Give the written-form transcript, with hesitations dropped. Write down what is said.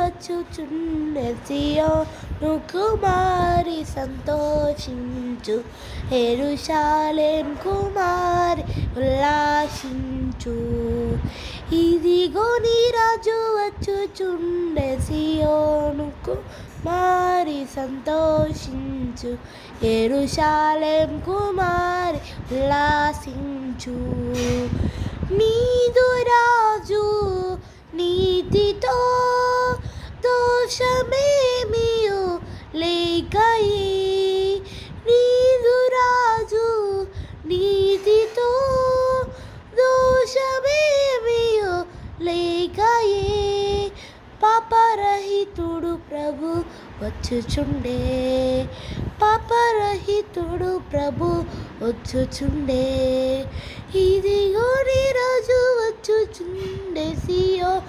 వచ్చుచుండే సియోను కుమారి సంతోషించు, యెరూషలేం కుమారి ఉల్లాసించు. ఇదిగో నీ రాజు వచ్చుచుండే సియోను కుమారి సంతోషించు, యెరూషలేం కుమారి ఉల్లాసించు. నీదు రాజు నీతితో దోషమేమియు లేకయే, నీదు రాజు నీతితో దోషమేమియు లేకయే. పాపరహితుడు ప్రభు వచ్చుచుండే, పాపరహితుడు ప్రభు వచ్చుచుండే. ఇదిగో నీ రాజు వచ్చుచుండే సియోను